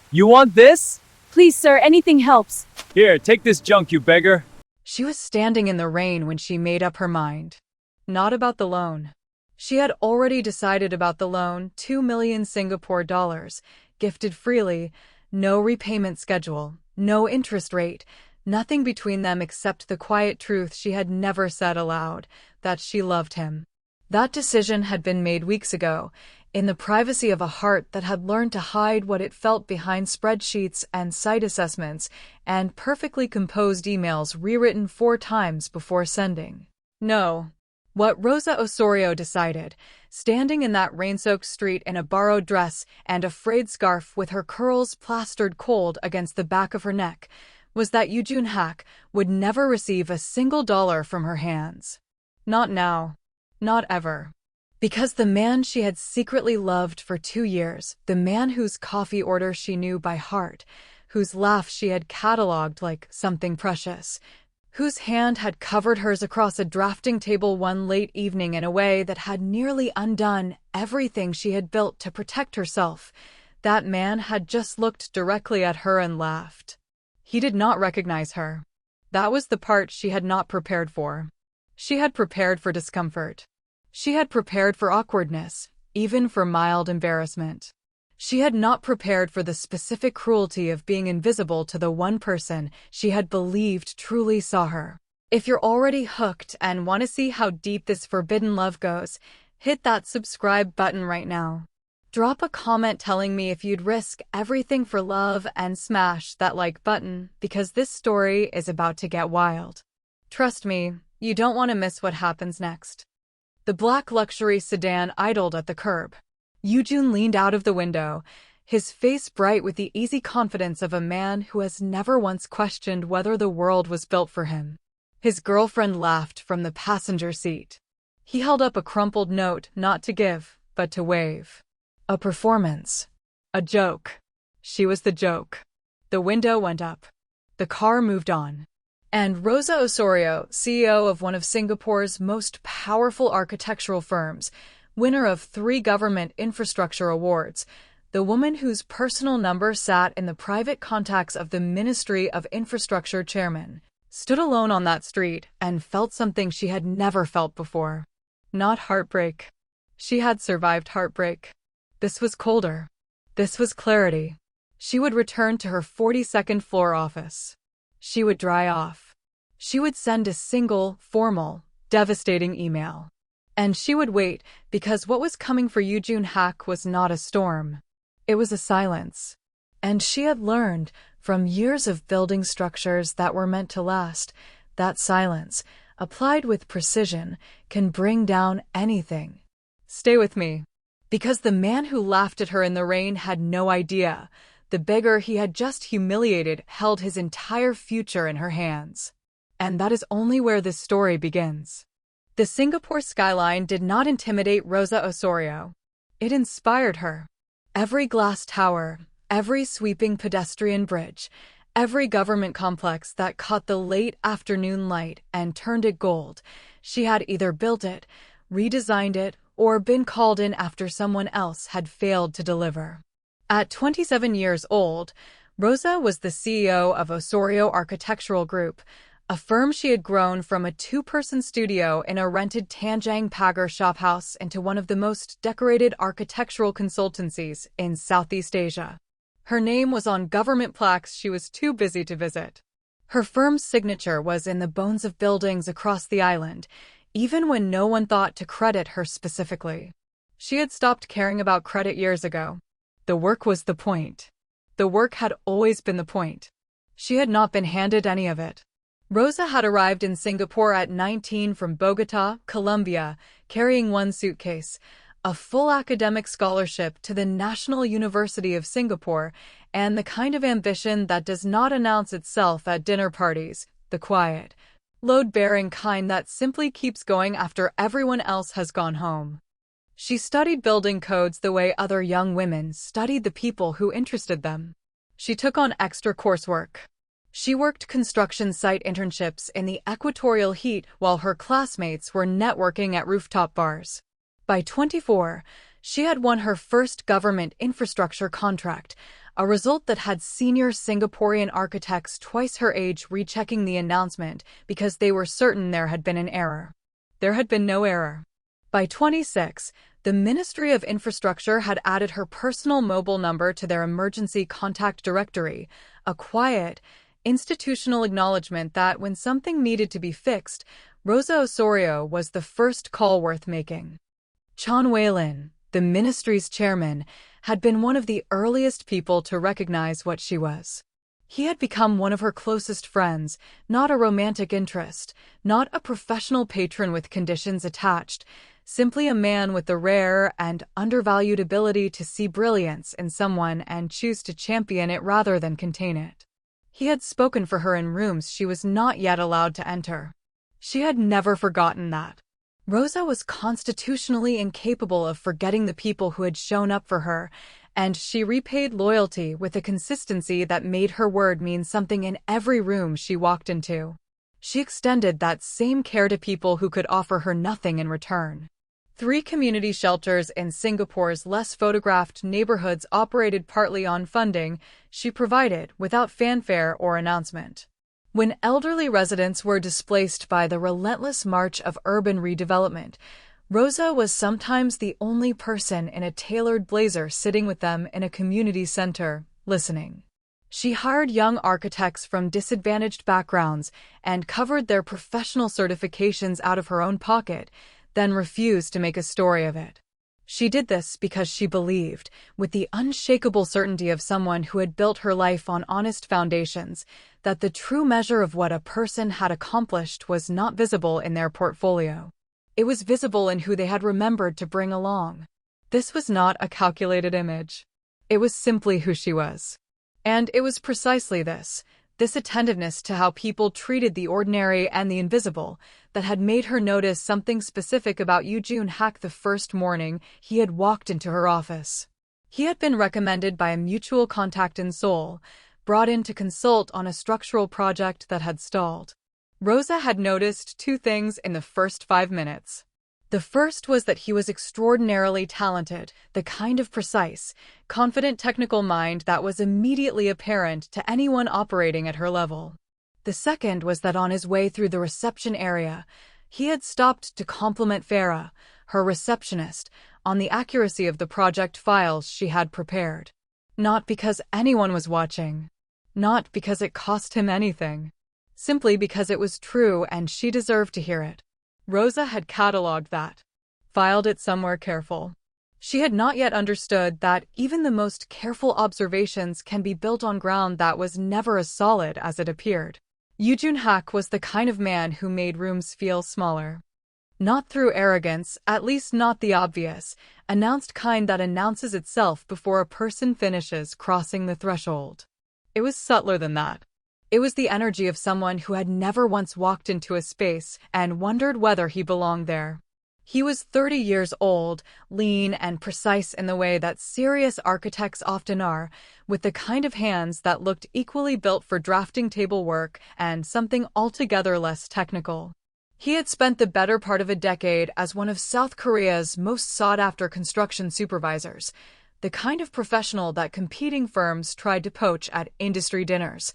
You want this? Please, sir, anything helps. Here, take this junk, you beggar. She was standing in the rain when she made up her mind. Not about the loan. She had already decided about the loan, 2 million Singapore dollars, gifted freely, no repayment schedule, no interest rate, nothing between them except the quiet truth she had never said aloud, that she loved him. That decision had been made weeks ago, in the privacy of a heart that had learned to hide what it felt behind spreadsheets and site assessments and perfectly composed emails rewritten 4 times before sending. No. What Rosa Osorio decided, standing in that rain-soaked street in a borrowed dress and a frayed scarf with her curls plastered cold against the back of her neck, was that Eugene would never receive a single dollar from her hands. Not now. Not ever. Because the man she had secretly loved for 2 years, the man whose coffee order she knew by heart, whose laugh she had catalogued like something precious, whose hand had covered hers across a drafting table one late evening in a way that had nearly undone everything she had built to protect herself, that man had just looked directly at her and laughed. He did not recognize her. That was the part she had not prepared for. She had prepared for discomfort. She had prepared for awkwardness, even for mild embarrassment. She had not prepared for the specific cruelty of being invisible to the one person she had believed truly saw her. If you're already hooked and want to see how deep this forbidden love goes, hit that subscribe button right now. Drop a comment telling me if you'd risk everything for love and smash that like button because this story is about to get wild. Trust me, you don't want to miss what happens next. The black luxury sedan idled at the curb. Eugene leaned out of the window, his face bright with the easy confidence of a man who has never once questioned whether the world was built for him. His girlfriend laughed from the passenger seat. He held up a crumpled note, not to give, but to wave. A performance. A joke. She was the joke. The window went up. The car moved on. And Rosa Osorio, CEO of one of Singapore's most powerful architectural firms, winner of 3 government infrastructure awards, the woman whose personal number sat in the private contacts of the Ministry of Infrastructure chairman, stood alone on that street and felt something she had never felt before. Not heartbreak. She had survived heartbreak. This was colder. This was clarity. She would return to her 42nd floor office. She would dry off. She would send a single, formal, devastating email. And she would wait, because what was coming for Eugene was not a storm. It was a silence. And she had learned, from years of building structures that were meant to last, that silence, applied with precision, can bring down anything. Stay with me. Because the man who laughed at her in the rain had no idea. The beggar he had just humiliated held his entire future in her hands. And that is only where this story begins. The Singapore skyline did not intimidate Rosa Osorio. It inspired her. Every glass tower, every sweeping pedestrian bridge, every government complex that caught the late afternoon light and turned it gold, she had either built it, redesigned it, or been called in after someone else had failed to deliver. At 27 years old, Rosa was the CEO of Osorio Architectural Group, a firm she had grown from a 2-person studio in a rented Tanjung Pagar shophouse into one of the most decorated architectural consultancies in Southeast Asia. Her name was on government plaques she was too busy to visit. Her firm's signature was in the bones of buildings across the island, even when no one thought to credit her specifically. She had stopped caring about credit years ago. The work was the point. The work had always been the point. She had not been handed any of it. Rosa had arrived in Singapore at 19 from Bogotá, Colombia, carrying 1 suitcase, a full academic scholarship to the National University of Singapore, and the kind of ambition that does not announce itself at dinner parties, the quiet, load-bearing kind that simply keeps going after everyone else has gone home. She studied building codes the way other young women studied the people who interested them. She took on extra coursework. She worked construction site internships in the equatorial heat while her classmates were networking at rooftop bars. By 24, she had won her first government infrastructure contract, a result that had senior Singaporean architects twice her age rechecking the announcement because they were certain there had been an error. There had been no error. By 26, the Ministry of Infrastructure had added her personal mobile number to their emergency contact directory, a quiet, institutional acknowledgement that when something needed to be fixed, Rosa Osorio was the first call worth making. Chan Wei-lin, the ministry's chairman, had been one of the earliest people to recognize what she was. He had become one of her closest friends, not a romantic interest, not a professional patron with conditions attached, simply a man with the rare and undervalued ability to see brilliance in someone and choose to champion it rather than contain it. He had spoken for her in rooms she was not yet allowed to enter. She had never forgotten that. Rosa was constitutionally incapable of forgetting the people who had shown up for her, and she repaid loyalty with a consistency that made her word mean something in every room she walked into. She extended that same care to people who could offer her nothing in return. 3 community shelters in Singapore's less photographed neighborhoods operated partly on funding she provided without fanfare or announcement. When elderly residents were displaced by the relentless march of urban redevelopment, Rosa was sometimes the only person in a tailored blazer sitting with them in a community center, listening. She hired young architects from disadvantaged backgrounds and covered their professional certifications out of her own pocket, then refused to make a story of it. She did this because she believed, with the unshakable certainty of someone who had built her life on honest foundations, that the true measure of what a person had accomplished was not visible in their portfolio. It was visible in who they had remembered to bring along. This was not a calculated image. It was simply who she was. And it was precisely this attentiveness to how people treated the ordinary and the invisible, that had made her notice something specific about Eugene the first morning he had walked into her office. He had been recommended by a mutual contact in Seoul, brought in to consult on a structural project that had stalled. Rosa had noticed 2 things in the first 5 minutes. The first was that he was extraordinarily talented, the kind of precise, confident technical mind that was immediately apparent to anyone operating at her level. The second was that on his way through the reception area, he had stopped to compliment Farah, her receptionist, on the accuracy of the project files she had prepared. Not because anyone was watching. Not because it cost him anything. Simply because it was true and she deserved to hear it. Rosa had catalogued that. Filed it somewhere careful. She had not yet understood that even the most careful observations can be built on ground that was never as solid as it appeared. Eugene was the kind of man who made rooms feel smaller. Not through arrogance, at least not the obvious, announced kind that announces itself before a person finishes crossing the threshold. It was subtler than that. It was the energy of someone who had never once walked into a space and wondered whether he belonged there. He was 30 years old, lean and precise in the way that serious architects often are, with the kind of hands that looked equally built for drafting table work and something altogether less technical. He had spent the better part of a decade as one of South Korea's most sought-after construction supervisors, the kind of professional that competing firms tried to poach at industry dinners,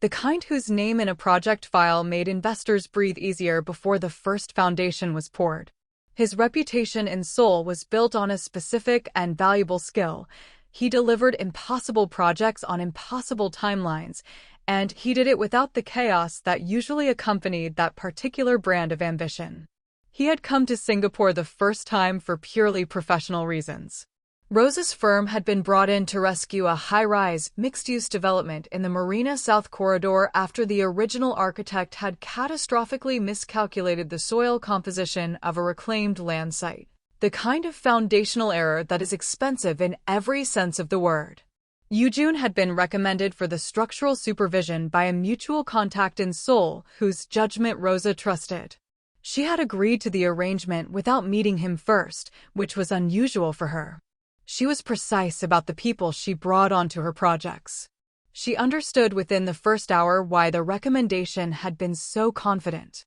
the kind whose name in a project file made investors breathe easier before the first foundation was poured. His reputation in Seoul was built on a specific and valuable skill. He delivered impossible projects on impossible timelines, and he did it without the chaos that usually accompanied that particular brand of ambition. He had come to Singapore the first time for purely professional reasons. Rosa's firm had been brought in to rescue a high-rise, mixed-use development in the Marina South Corridor after the original architect had catastrophically miscalculated the soil composition of a reclaimed land site. The kind of foundational error that is expensive in every sense of the word. Eugene had been recommended for the structural supervision by a mutual contact in Seoul whose judgment Rosa trusted. She had agreed to the arrangement without meeting him first, which was unusual for her. She was precise about the people she brought onto her projects. She understood within the first hour why the recommendation had been so confident.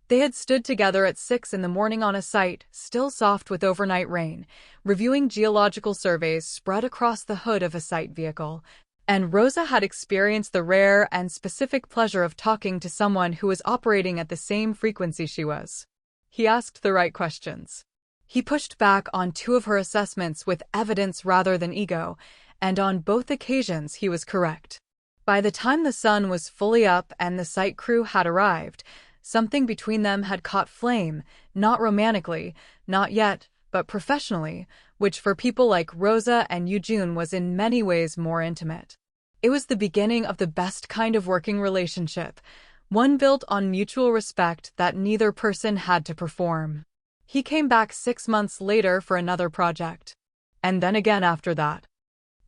They had stood together at 6 in the morning on a site, still soft with overnight rain, reviewing geological surveys spread across the hood of a site vehicle. And Rosa had experienced the rare and specific pleasure of talking to someone who was operating at the same frequency she was. He asked the right questions. He pushed back on 2 of her assessments with evidence rather than ego, and on both occasions he was correct. By the time the sun was fully up and the site crew had arrived, something between them had caught flame, not romantically, not yet, but professionally, which for people like Rosa and Eugene was in many ways more intimate. It was the beginning of the best kind of working relationship, one built on mutual respect that neither person had to perform. He came back 6 months later for another project. And then again after that.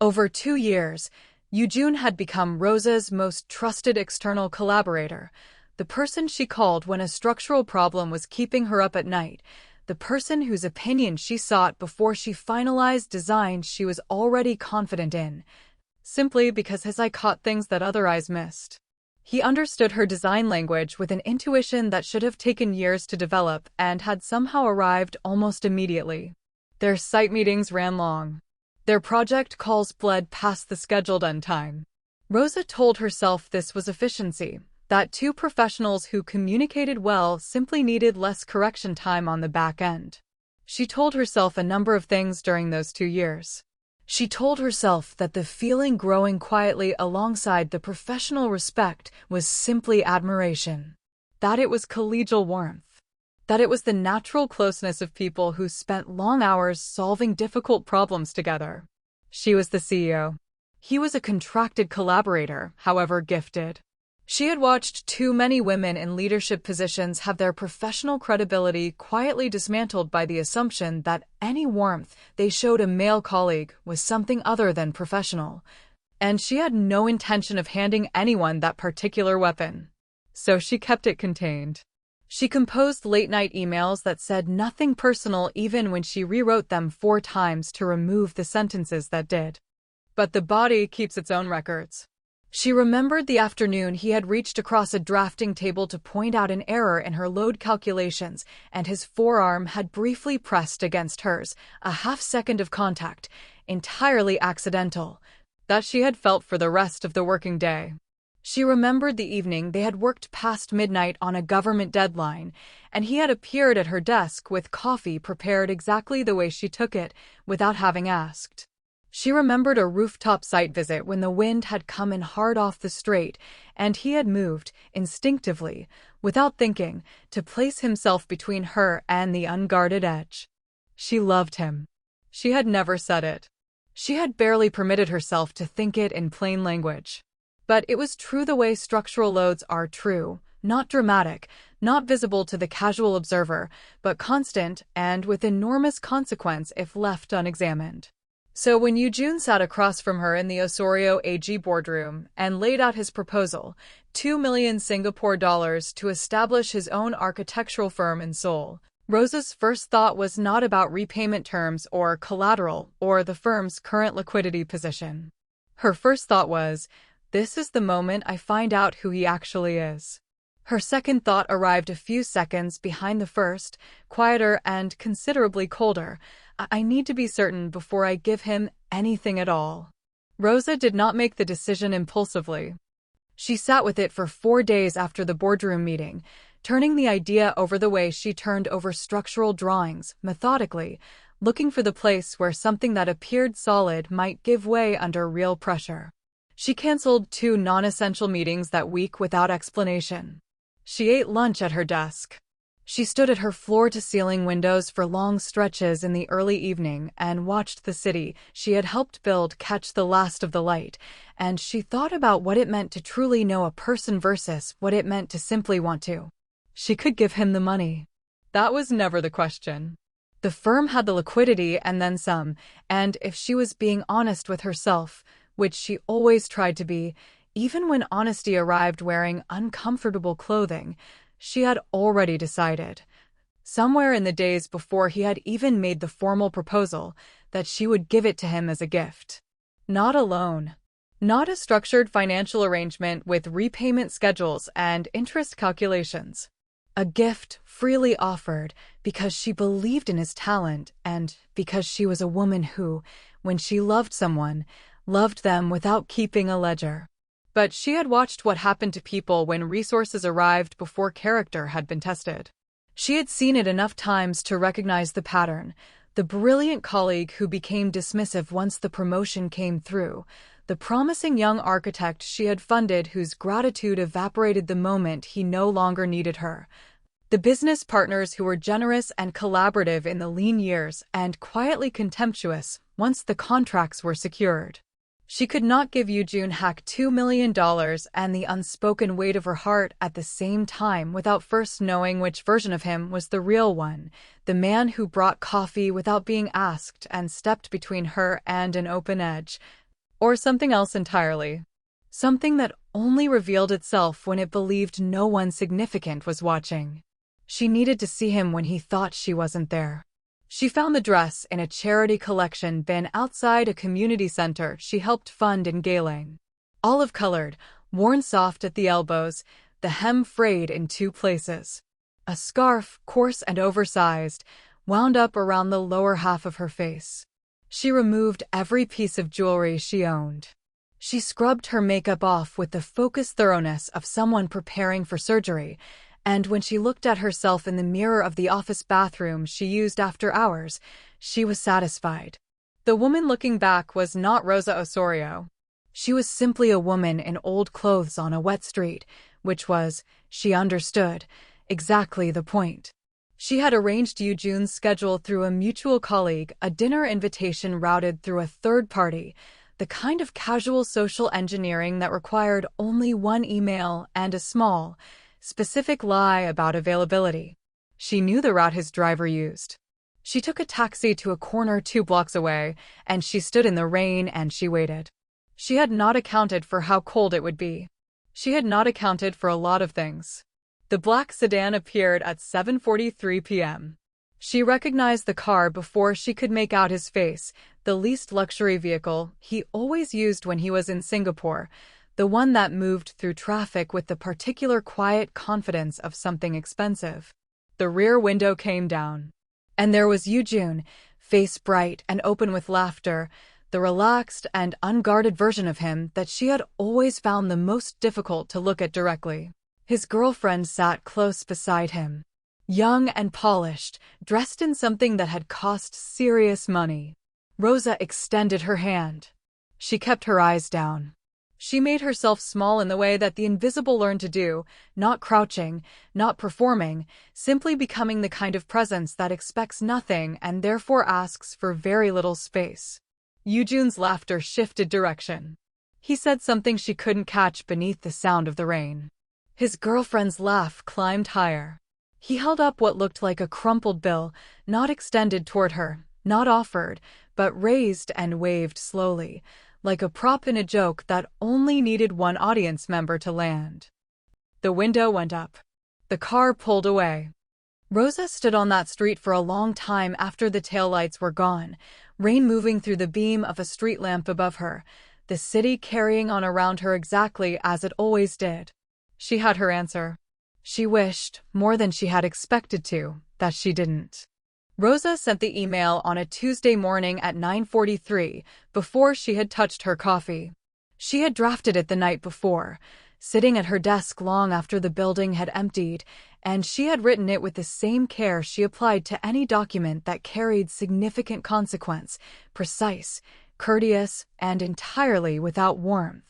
Over 2 years, Eugene had become Rosa's most trusted external collaborator, the person she called when a structural problem was keeping her up at night, the person whose opinion she sought before she finalized designs she was already confident in, simply because his eye caught things that other eyes missed. He understood her design language with an intuition that should have taken years to develop and had somehow arrived almost immediately. Their site meetings ran long. Their project calls bled past the scheduled end time. Rosa told herself this was efficiency, that 2 professionals who communicated well simply needed less correction time on the back end. She told herself a number of things during those 2 years. She told herself that the feeling growing quietly alongside the professional respect was simply admiration, that it was collegial warmth, that it was the natural closeness of people who spent long hours solving difficult problems together. She was the CEO. He was a contracted collaborator, however gifted. She had watched too many women in leadership positions have their professional credibility quietly dismantled by the assumption that any warmth they showed a male colleague was something other than professional, and she had no intention of handing anyone that particular weapon. So she kept it contained. She composed late-night emails that said nothing personal even when she rewrote them 4 times to remove the sentences that did. But the body keeps its own records. She remembered the afternoon he had reached across a drafting table to point out an error in her load calculations, and his forearm had briefly pressed against hers, a half-second of contact, entirely accidental, that she had felt for the rest of the working day. She remembered the evening they had worked past midnight on a government deadline, and he had appeared at her desk with coffee prepared exactly the way she took it, without having asked. She remembered a rooftop site visit when the wind had come in hard off the straight, and he had moved, instinctively, without thinking, to place himself between her and the unguarded edge. She loved him. She had never said it. She had barely permitted herself to think it in plain language. But it was true the way structural loads are true, not dramatic, not visible to the casual observer, but constant and with enormous consequence if left unexamined. So when Eugene sat across from her in the Osorio AG boardroom and laid out his proposal, 2 million Singapore dollars to establish his own architectural firm in Seoul, Rosa's first thought was not about repayment terms or collateral or the firm's current liquidity position. Her first thought was, this is the moment I find out who he actually is. Her second thought arrived a few seconds behind the first, quieter and considerably colder. I need to be certain before I give him anything at all. Rosa did not make the decision impulsively. She sat with it for 4 days after the boardroom meeting, turning the idea over the way she turned over structural drawings, methodically, looking for the place where something that appeared solid might give way under real pressure. She canceled 2 non-essential meetings that week without explanation. She ate lunch at her desk. She stood at her floor-to-ceiling windows for long stretches in the early evening and watched the city she had helped build catch the last of the light, and she thought about what it meant to truly know a person versus what it meant to simply want to. She could give him the money. That was never the question. The firm had the liquidity and then some, and if she was being honest with herself, which she always tried to be, even when honesty arrived wearing uncomfortable clothing, she had already decided, somewhere in the days before he had even made the formal proposal, that she would give it to him as a gift. Not a loan. Not a structured financial arrangement with repayment schedules and interest calculations. A gift freely offered because she believed in his talent and because she was a woman who, when she loved someone, loved them without keeping a ledger. But she had watched what happened to people when resources arrived before character had been tested. She had seen it enough times to recognize the pattern: the brilliant colleague who became dismissive once the promotion came through, the promising young architect she had funded whose gratitude evaporated the moment he no longer needed her, the business partners who were generous and collaborative in the lean years and quietly contemptuous once the contracts were secured. She could not give Eugene $2 million and the unspoken weight of her heart at the same time without first knowing which version of him was the real one, the man who brought coffee without being asked and stepped between her and an open edge, or something else entirely. Something that only revealed itself when it believed no one significant was watching. She needed to see him when he thought she wasn't there. She found the dress in a charity collection bin outside a community center she helped fund in Gayling. Olive-colored, worn soft at the elbows, the hem frayed in 2 places. A scarf, coarse and oversized, wound up around the lower half of her face. She removed every piece of jewelry she owned. She scrubbed her makeup off with the focused thoroughness of someone preparing for surgery, and when she looked at herself in the mirror of the office bathroom she used after hours, she was satisfied. The woman looking back was not Rosa Osorio. She was simply a woman in old clothes on a wet street, which was, she understood, exactly the point. She had arranged Eugene's schedule through a mutual colleague, a dinner invitation routed through a third party, the kind of casual social engineering that required only one email and a small, specific lie about availability. She knew the route his driver used. She took a taxi to a corner 2 blocks away, and she stood in the rain and she waited. She had not accounted for how cold it would be. She had not accounted for a lot of things. The black sedan appeared at 7:43 p.m. She recognized the car before she could make out his face, the leased luxury vehicle he always used when he was in Singapore, the one that moved through traffic with the particular quiet confidence of something expensive. The rear window came down. And there was Eugene, face bright and open with laughter, the relaxed and unguarded version of him that she had always found the most difficult to look at directly. His girlfriend sat close beside him. Young and polished, dressed in something that had cost serious money. Rosa extended her hand. She kept her eyes down. She made herself small in the way that the invisible learn to do, not crouching, not performing, simply becoming the kind of presence that expects nothing and therefore asks for very little space. Eugene's laughter shifted direction. He said something she couldn't catch beneath the sound of the rain. His girlfriend's laugh climbed higher. He held up what looked like a crumpled bill, not extended toward her, not offered, but raised and waved slowly, like a prop in a joke that only needed one audience member to land. The window went up. The car pulled away. Rosa stood on that street for a long time after the taillights were gone, rain moving through the beam of a street lamp above her, the city carrying on around her exactly as it always did. She had her answer. She wished, more than she had expected to, that she didn't. Rosa sent the email on a Tuesday morning at 9:43, before she had touched her coffee. She had drafted it the night before, sitting at her desk long after the building had emptied, and she had written it with the same care she applied to any document that carried significant consequence, precise, courteous, and entirely without warmth.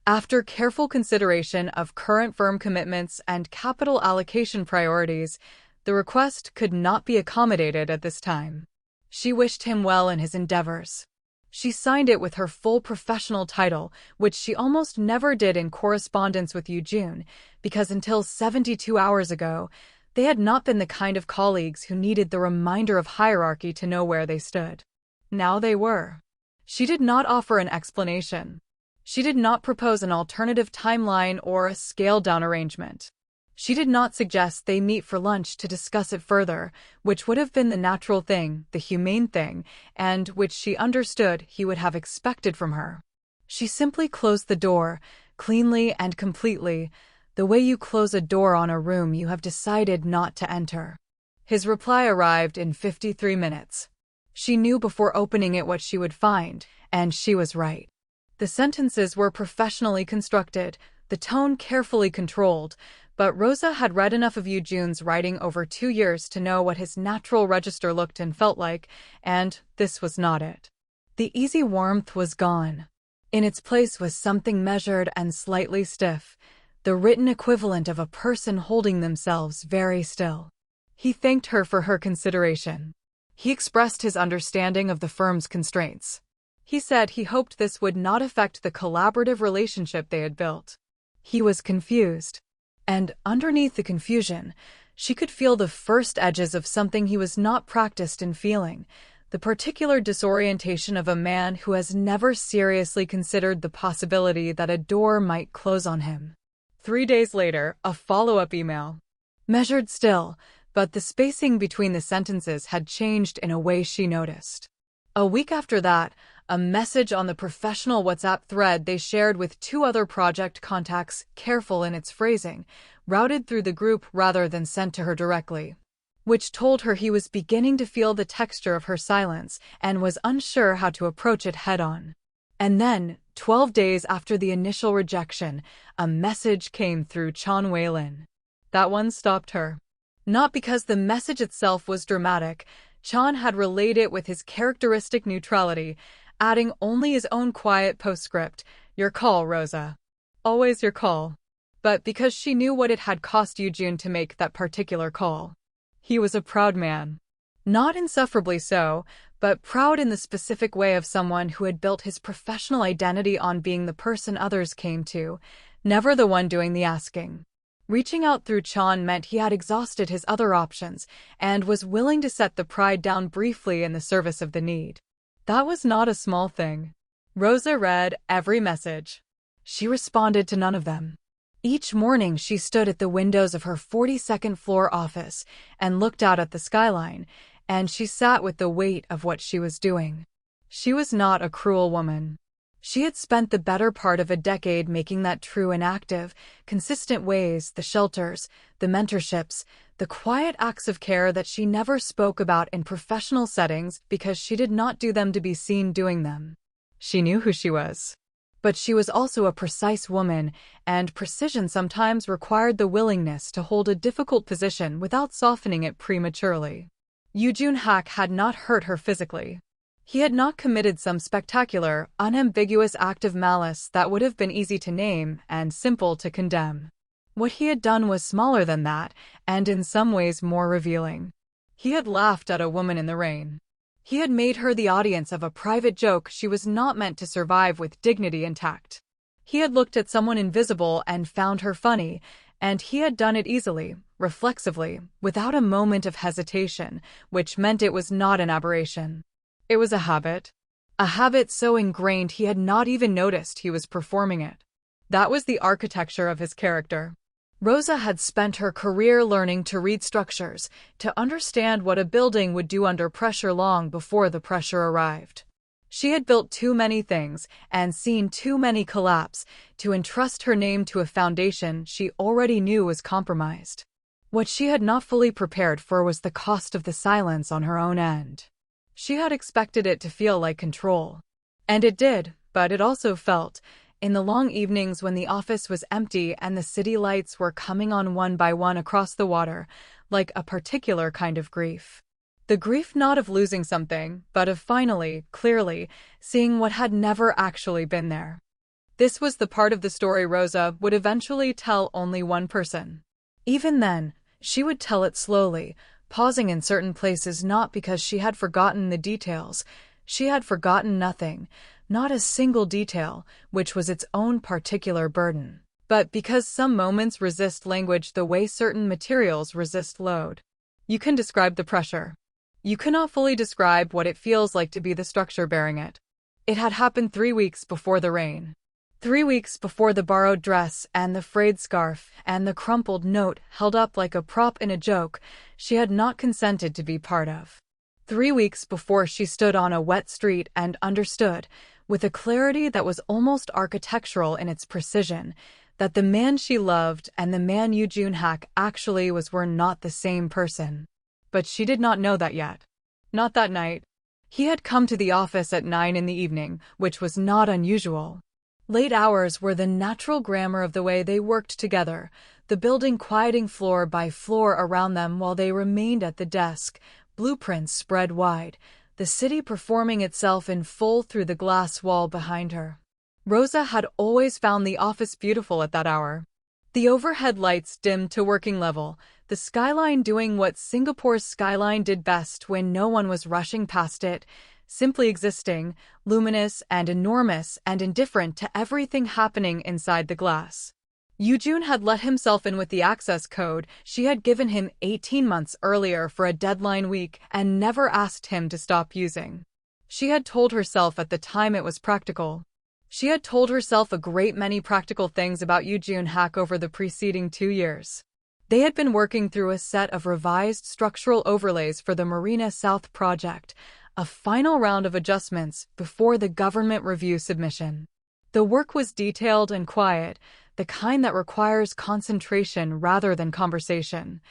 After careful consideration of current firm commitments and capital allocation priorities, the request could not be accommodated at this time. She wished him well in his endeavors. She signed it with her full professional title, which she almost never did in correspondence with Eugene, because until 72 hours ago, they had not been the kind of colleagues who needed the reminder of hierarchy to know where they stood. Now they were. She did not offer an explanation. She did not propose an alternative timeline or a scaled-down arrangement. She did not suggest they meet for lunch to discuss it further, which would have been the natural thing, the humane thing, and which she understood he would have expected from her. She simply closed the door, cleanly and completely, The way you close a door on a room you have decided not to enter. His reply arrived in 53 minutes. She knew before opening it what she would find, and she was right. The sentences were professionally constructed, the tone carefully controlled, but Rosa had read enough of Eugene's writing over 2 years to know what his natural register looked and felt like, and this was not it. The easy warmth was gone. In its place was something measured and slightly stiff, the written equivalent of a person holding themselves very still. He thanked her for her consideration. He expressed his understanding of the firm's constraints. He said he hoped this would not affect the collaborative relationship they had built. He was confused. And underneath the confusion, she could feel the first edges of something he was not practiced in feeling, the particular disorientation of a man who has never seriously considered the possibility that a door might close on him. 3 days later, a follow-up email. Measured still, but the spacing between the sentences had changed in a way she noticed. A week after that, a message on the professional WhatsApp thread they shared with 2 other project contacts, careful in its phrasing, routed through the group rather than sent to her directly, which told her he was beginning to feel the texture of her silence and was unsure how to approach it head-on. And then, 12 days after the initial rejection, a message came through Chan Wei-lin. That one stopped her. Not because the message itself was dramatic. Chan had relayed it with his characteristic neutrality, adding only his own quiet postscript, "Your call, Rosa. Always your call." But because she knew what it had cost Eugene to make that particular call. He was a proud man. Not insufferably so, but proud in the specific way of someone who had built his professional identity on being the person others came to, never the one doing the asking. Reaching out through Chan meant he had exhausted his other options and was willing to set the pride down briefly in the service of the need. That was not a small thing. Rosa read every message. She responded to none of them. Each morning she stood at the windows of her 42nd floor office and looked out at the skyline, and she sat with the weight of what she was doing. She was not a cruel woman. She had spent the better part of a decade making that true in active, consistent ways, the shelters, the mentorships, the quiet acts of care that she never spoke about in professional settings because she did not do them to be seen doing them. She knew who she was. But she was also a precise woman, and precision sometimes required the willingness to hold a difficult position without softening it prematurely. Eugene Hack had not hurt her physically. He had not committed some spectacular, unambiguous act of malice that would have been easy to name and simple to condemn. What he had done was smaller than that, and in some ways more revealing. He had laughed at a woman in the rain. He had made her the audience of a private joke she was not meant to survive with dignity intact. He had looked at someone invisible and found her funny, and he had done it easily, reflexively, without a moment of hesitation, which meant it was not an aberration. It was a habit so ingrained he had not even noticed he was performing it. That was the architecture of his character. Rosa had spent her career learning to read structures, to understand what a building would do under pressure long before the pressure arrived. She had built too many things and seen too many collapse to entrust her name to a foundation she already knew was compromised. What she had not fully prepared for was the cost of the silence on her own end. She had expected it to feel like control. And it did, but it also felt, in the long evenings when the office was empty and the city lights were coming on one by one across the water, like a particular kind of grief. The grief not of losing something, but of finally, clearly, seeing what had never actually been there. This was the part of the story Rosa would eventually tell only one person. Even then, she would tell it slowly, pausing in certain places not because she had forgotten the details. She had forgotten nothing, not a single detail, which was its own particular burden. But because some moments resist language the way certain materials resist load. You can describe the pressure. You cannot fully describe what it feels like to be the structure bearing it. It had happened 3 weeks before the rain. 3 weeks before the borrowed dress and the frayed scarf and the crumpled note held up like a prop in a joke she had not consented to be part of. 3 weeks before she stood on a wet street and understood, with a clarity that was almost architectural in its precision, that the man she loved and the man Eugene actually were not the same person. But she did not know that yet. Not that night. He had come to the office at 9 in the evening, which was not unusual. Late hours were the natural grammar of the way they worked together, the building quieting floor by floor around them while they remained at the desk, blueprints spread wide, the city performing itself in full through the glass wall behind her. Rosa had always found the office beautiful at that hour. The overhead lights dimmed to working level, the skyline doing what Singapore's skyline did best when no one was rushing past it, simply existing, luminous and enormous and indifferent to everything happening inside the glass. Eugene had let himself in with the access code she had given him 18 months earlier for a deadline week and never asked him to stop using. She had told herself at the time it was practical. She had told herself a great many practical things about Eugene over the preceding 2 years. They had been working through a set of revised structural overlays for the Marina South project, a final round of adjustments before the government review submission. The work was detailed and quiet, the kind that requires concentration rather than conversation.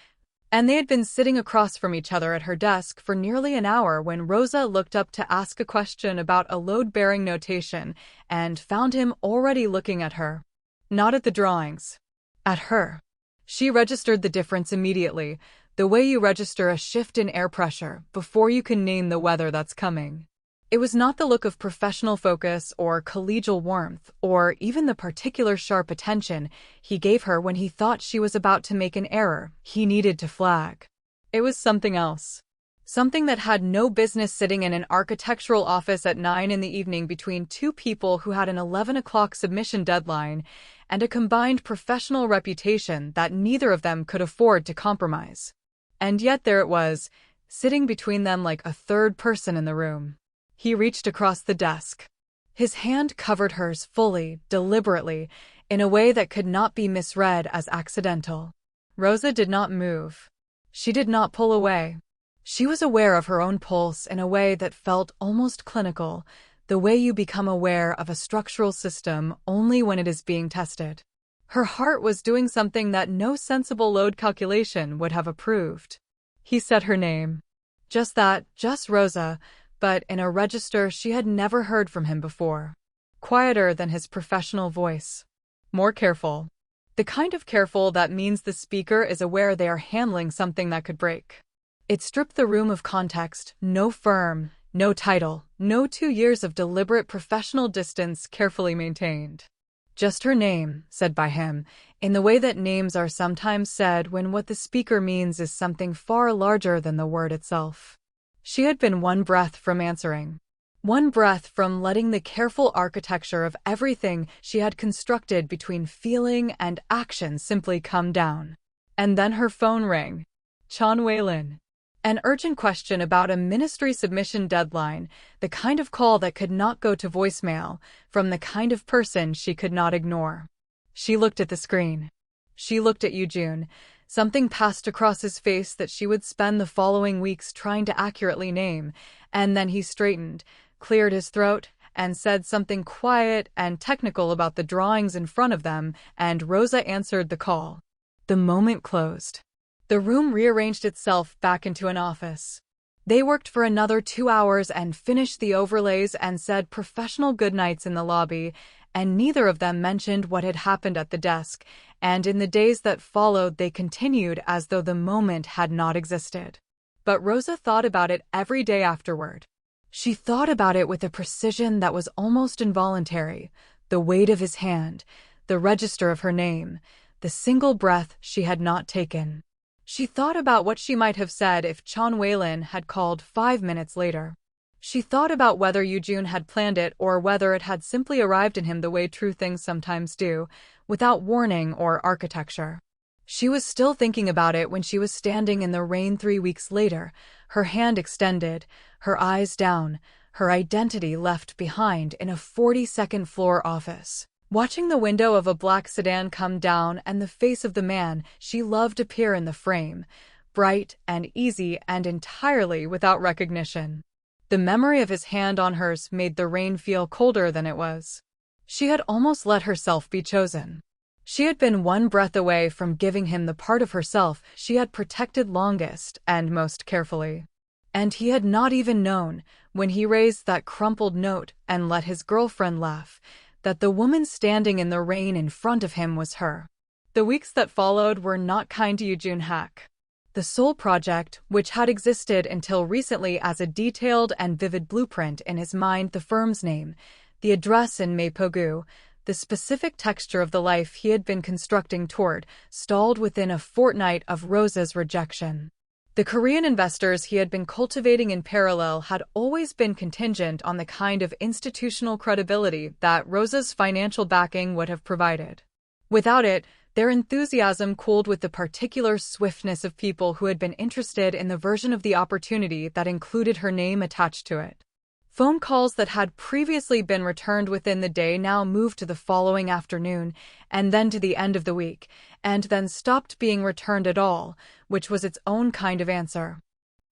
And they had been sitting across from each other at her desk for nearly an hour when Rosa looked up to ask a question about a load-bearing notation and found him already looking at her. Not at the drawings. At her. She registered the difference immediately, the way you register a shift in air pressure before you can name the weather that's coming. It was not the look of professional focus or collegial warmth or even the particular sharp attention he gave her when he thought she was about to make an error he needed to flag. It was something else. Something that had no business sitting in an architectural office at 9 in the evening between two people who had an 11 o'clock submission deadline and a combined professional reputation that neither of them could afford to compromise. And yet there it was, sitting between them like a third person in the room. He reached across the desk. His hand covered hers fully, deliberately, in a way that could not be misread as accidental. Rosa did not move. She did not pull away. She was aware of her own pulse in a way that felt almost clinical, the way you become aware of a structural system only when it is being tested. Her heart was doing something that no sensible load calculation would have approved. He said her name. Just that, just Rosa, but in a register she had never heard from him before. Quieter than his professional voice. More careful. The kind of careful that means the speaker is aware they are handling something that could break. It stripped the room of context, no firm, no title, no 2 years of deliberate professional distance carefully maintained. Just her name, said by him, in the way that names are sometimes said when what the speaker means is something far larger than the word itself. She had been one breath from answering. One breath from letting the careful architecture of everything she had constructed between feeling and action simply come down. And then her phone rang. Chan Wei-lin. An urgent question about a ministry submission deadline, the kind of call that could not go to voicemail, from the kind of person she could not ignore. She looked at the screen. She looked at Eugene. Something passed across his face that she would spend the following weeks trying to accurately name, and then he straightened, cleared his throat, and said something quiet and technical about the drawings in front of them, and Rosa answered the call. The moment closed. The room rearranged itself back into an office. They worked for another 2 hours and finished the overlays and said professional goodnights in the lobby, and neither of them mentioned what had happened at the desk, and in the days that followed they continued as though the moment had not existed. But Rosa thought about it every day afterward. She thought about it with a precision that was almost involuntary, the weight of his hand, the register of her name, the single breath she had not taken. She thought about what she might have said if Chan Wei-lin had called 5 minutes later. She thought about whether Eugene had planned it or whether it had simply arrived in him the way true things sometimes do, without warning or architecture. She was still thinking about it when she was standing in the rain 3 weeks later, her hand extended, her eyes down, her identity left behind in a 42nd floor office. Watching the window of a black sedan come down and the face of the man she loved appear in the frame, bright and easy and entirely without recognition. The memory of his hand on hers made the rain feel colder than it was. She had almost let herself be chosen. She had been one breath away from giving him the part of herself she had protected longest and most carefully. And he had not even known, when he raised that crumpled note and let his girlfriend laugh, that the woman standing in the rain in front of him was her. The weeks that followed were not kind to Eugene. The Soul Project, which had existed until recently as a detailed and vivid blueprint in his mind, the firm's name, the address in Mapogu, the specific texture of the life he had been constructing toward, stalled within a fortnight of Rosa's rejection. The Korean investors he had been cultivating in parallel had always been contingent on the kind of institutional credibility that Rosa's financial backing would have provided. Without it, their enthusiasm cooled with the particular swiftness of people who had been interested in the version of the opportunity that included her name attached to it. Phone calls that had previously been returned within the day now moved to the following afternoon, and then to the end of the week, and then stopped being returned at all, which was its own kind of answer.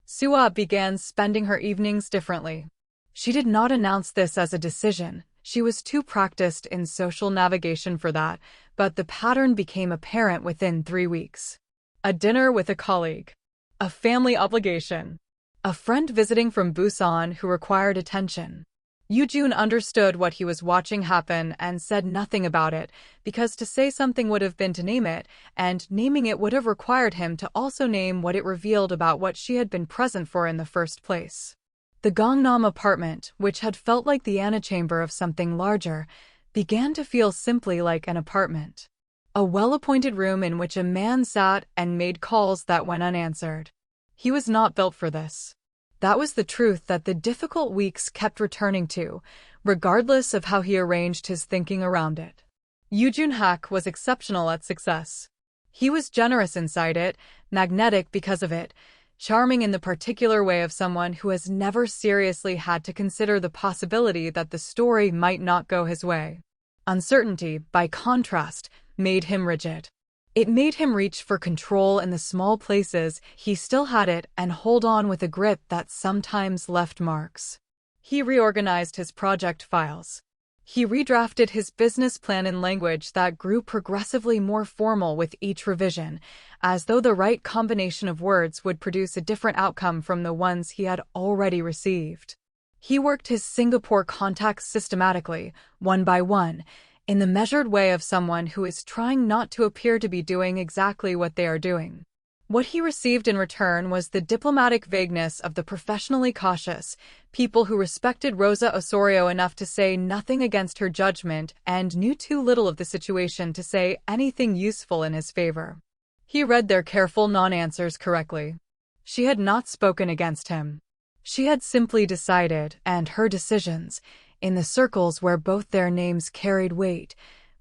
Sua began spending her evenings differently. She did not announce this as a decision. She was too practiced in social navigation for that, but the pattern became apparent within 3 weeks. A dinner with a colleague. A family obligation. A friend visiting from Busan who required attention. Eugene understood what he was watching happen and said nothing about it, because to say something would have been to name it, and naming it would have required him to also name what it revealed about what she had been present for in the first place. The Gangnam apartment, which had felt like the antechamber of something larger, began to feel simply like an apartment. A well-appointed room in which a man sat and made calls that went unanswered. He was not built for this. That was the truth that the difficult weeks kept returning to, regardless of how he arranged his thinking around it. Eugene was exceptional at success. He was generous inside it, magnetic because of it, charming in the particular way of someone who has never seriously had to consider the possibility that the story might not go his way. Uncertainty, by contrast, made him rigid. It made him reach for control in the small places he still had it and hold on with a grip that sometimes left marks. He reorganized his project files. He redrafted his business plan in language that grew progressively more formal with each revision, as though the right combination of words would produce a different outcome from the ones he had already received. He worked his Singapore contacts systematically, one by one, in the measured way of someone who is trying not to appear to be doing exactly what they are doing. What he received in return was the diplomatic vagueness of the professionally cautious, people who respected Rosa Osorio enough to say nothing against her judgment and knew too little of the situation to say anything useful in his favor. He read their careful non-answers correctly. She had not spoken against him. She had simply decided, and her decisions, in the circles where both their names carried weight,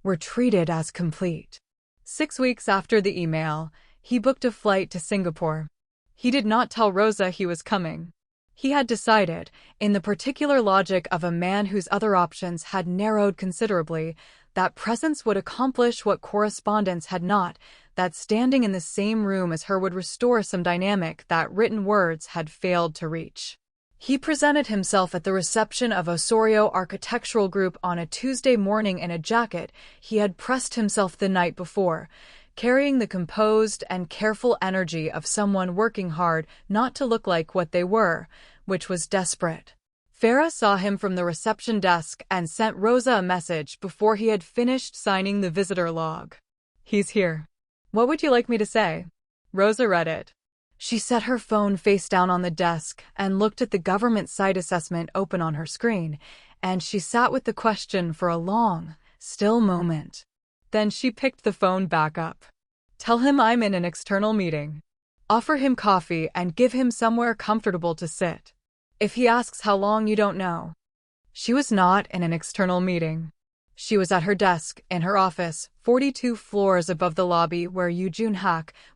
were treated as complete. 6 weeks after the email, he booked a flight to Singapore. He did not tell Rosa he was coming. He had decided, in the particular logic of a man whose other options had narrowed considerably, that presence would accomplish what correspondence had not, that standing in the same room as her would restore some dynamic that written words had failed to reach. He presented himself at the reception of Osorio Architectural Group on a Tuesday morning in a jacket he had pressed himself the night before, carrying the composed and careful energy of someone working hard not to look like what they were, which was desperate. Farah saw him from the reception desk and sent Rosa a message before he had finished signing the visitor log. "He's here. What would you like me to say?" Rosa read it. She set her phone face down on the desk and looked at the government site assessment open on her screen, and she sat with the question for a long, still moment. Then she picked the phone back up. "Tell him I'm in an external meeting. Offer him coffee and give him somewhere comfortable to sit. If he asks how long, you don't know." She was not in an external meeting. She was at her desk, in her office, 42 floors above the lobby where Eugene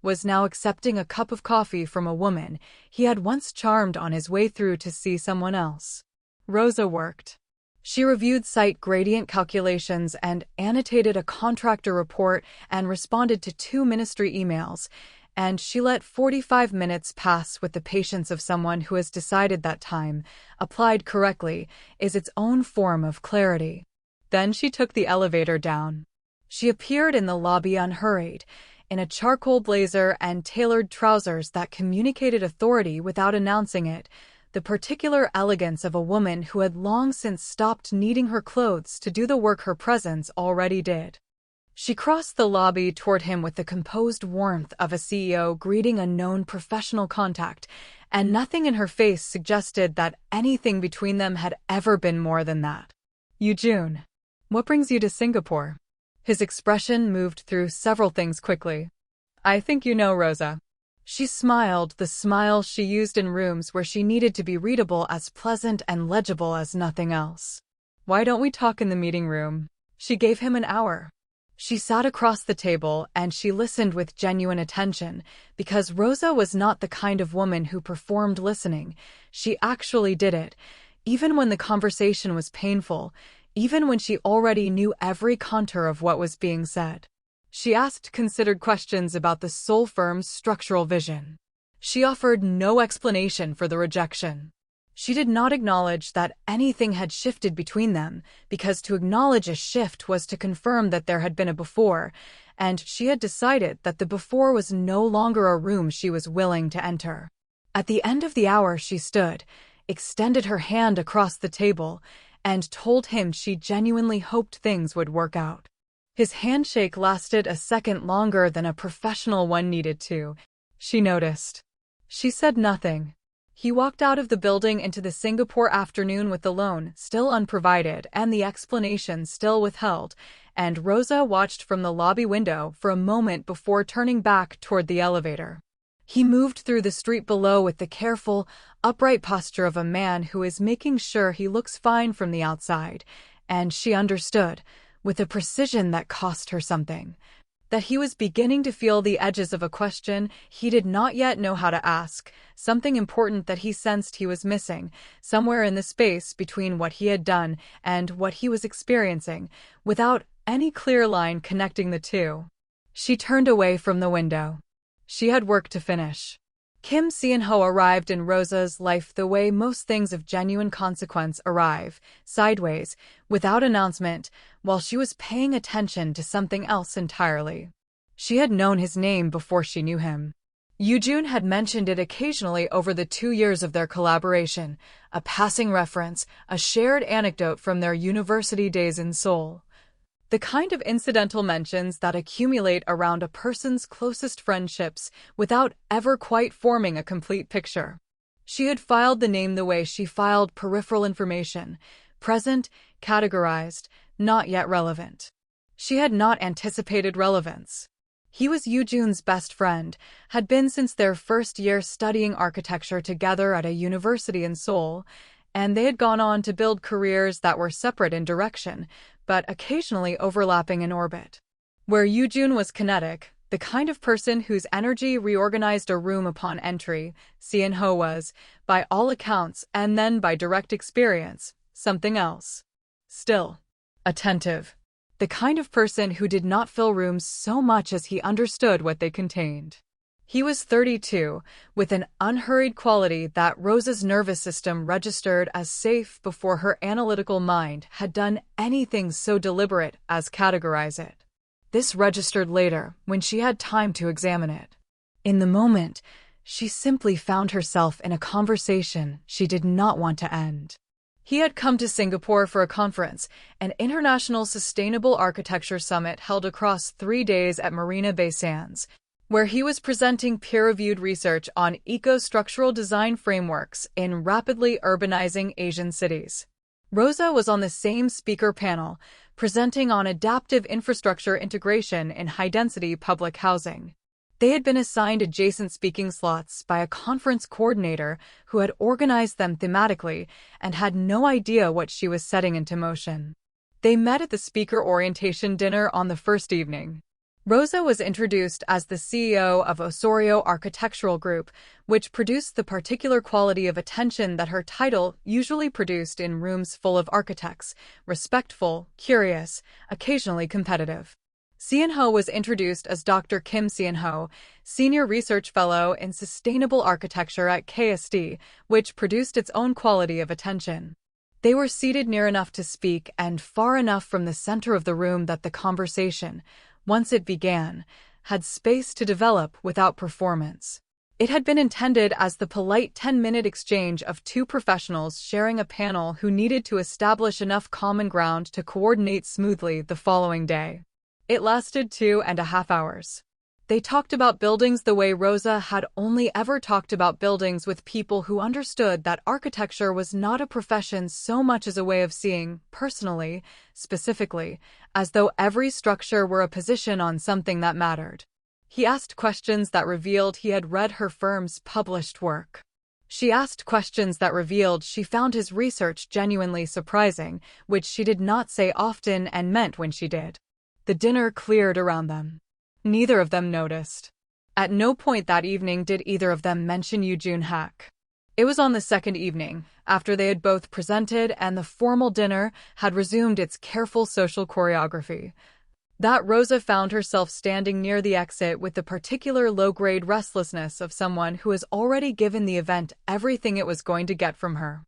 was now accepting a cup of coffee from a woman he had once charmed on his way through to see someone else. Rosa worked. She reviewed site gradient calculations and annotated a contractor report and responded to 2 ministry emails, and she let 45 minutes pass with the patience of someone who has decided that time, applied correctly, is its own form of clarity. Then she took the elevator down. She appeared in the lobby unhurried, in a charcoal blazer and tailored trousers that communicated authority without announcing it, the particular elegance of a woman who had long since stopped needing her clothes to do the work her presence already did. She crossed the lobby toward him with the composed warmth of a CEO greeting a known professional contact, and nothing in her face suggested that anything between them had ever been more than that. Eugene, what brings you to Singapore? His expression moved through several things quickly. I think you know, Rosa. She smiled, the smile she used in rooms where she needed to be readable, as pleasant and legible as nothing else. Why don't we talk in the meeting room? She gave him an hour. She sat across the table and she listened with genuine attention, because Rosa was not the kind of woman who performed listening. She actually did it, even when the conversation was painful, even when she already knew every contour of what was being said. She asked considered questions about the Seoul firm's structural vision. She offered no explanation for the rejection. She did not acknowledge that anything had shifted between them, because to acknowledge a shift was to confirm that there had been a before, and she had decided that the before was no longer a room she was willing to enter. At the end of the hour she stood, extended her hand across the table, and told him she genuinely hoped things would work out. His handshake lasted a second longer than a professional one needed to. She noticed. She said nothing. He walked out of the building into the Singapore afternoon with the loan still unprovided and the explanation still withheld, and Rosa watched from the lobby window for a moment before turning back toward the elevator. He moved through the street below with the careful, upright posture of a man who is making sure he looks fine from the outside, and she understood, with a precision that cost her something, that he was beginning to feel the edges of a question he did not yet know how to ask, something important that he sensed he was missing, somewhere in the space between what he had done and what he was experiencing, without any clear line connecting the two. She turned away from the window. She had work to finish. Kim Cenho arrived in Rosa's life the way most things of genuine consequence arrive, sideways, without announcement, while she was paying attention to something else entirely. She had known his name before she knew him. Eugene had mentioned it occasionally over the 2 years of their collaboration, a passing reference, a shared anecdote from their university days in Seoul. The kind of incidental mentions that accumulate around a person's closest friendships without ever quite forming a complete picture. She had filed the name the way she filed peripheral information, present, categorized, not yet relevant. She had not anticipated relevance. He was Eugene's best friend, had been since their first year studying architecture together at a university in Seoul, and they had gone on to build careers that were separate in direction, but occasionally overlapping in orbit. Where Eugene was kinetic, the kind of person whose energy reorganized a room upon entry, Cenho was, by all accounts and then by direct experience, something else. Still, attentive. The kind of person who did not fill rooms so much as he understood what they contained. He was 32, with an unhurried quality that Rosa's nervous system registered as safe before her analytical mind had done anything so deliberate as categorize it. This registered later, when she had time to examine it. In the moment, she simply found herself in a conversation she did not want to end. He had come to Singapore for a conference, an international sustainable architecture summit held across 3 days at Marina Bay Sands, where he was presenting peer-reviewed research on eco-structural design frameworks in rapidly urbanizing Asian cities. Rosa was on the same speaker panel, presenting on adaptive infrastructure integration in high-density public housing. They had been assigned adjacent speaking slots by a conference coordinator who had organized them thematically and had no idea what she was setting into motion. They met at the speaker orientation dinner on the first evening. Rosa was introduced as the CEO of Osorio Architectural Group, which produced the particular quality of attention that her title usually produced in rooms full of architects, respectful, curious, occasionally competitive. Cenho was introduced as Dr. Kim Cenho, Senior Research Fellow in Sustainable Architecture at KSD, which produced its own quality of attention. They were seated near enough to speak and far enough from the center of the room that the conversation, once it began, had space to develop without performance. It had been intended as the polite 10-minute exchange of two professionals sharing a panel who needed to establish enough common ground to coordinate smoothly the following day. It lasted 2.5 hours. They talked about buildings the way Rosa had only ever talked about buildings, with people who understood that architecture was not a profession so much as a way of seeing, personally, specifically, as though every structure were a position on something that mattered. He asked questions that revealed he had read her firm's published work. She asked questions that revealed she found his research genuinely surprising, which she did not say often and meant when she did. The dinner cleared around them. Neither of them noticed. At no point that evening did either of them mention Eugene Hack. It was on the second evening, after they had both presented and the formal dinner had resumed its careful social choreography, that Rosa found herself standing near the exit with the particular low-grade restlessness of someone who has already given the event everything it was going to get from her.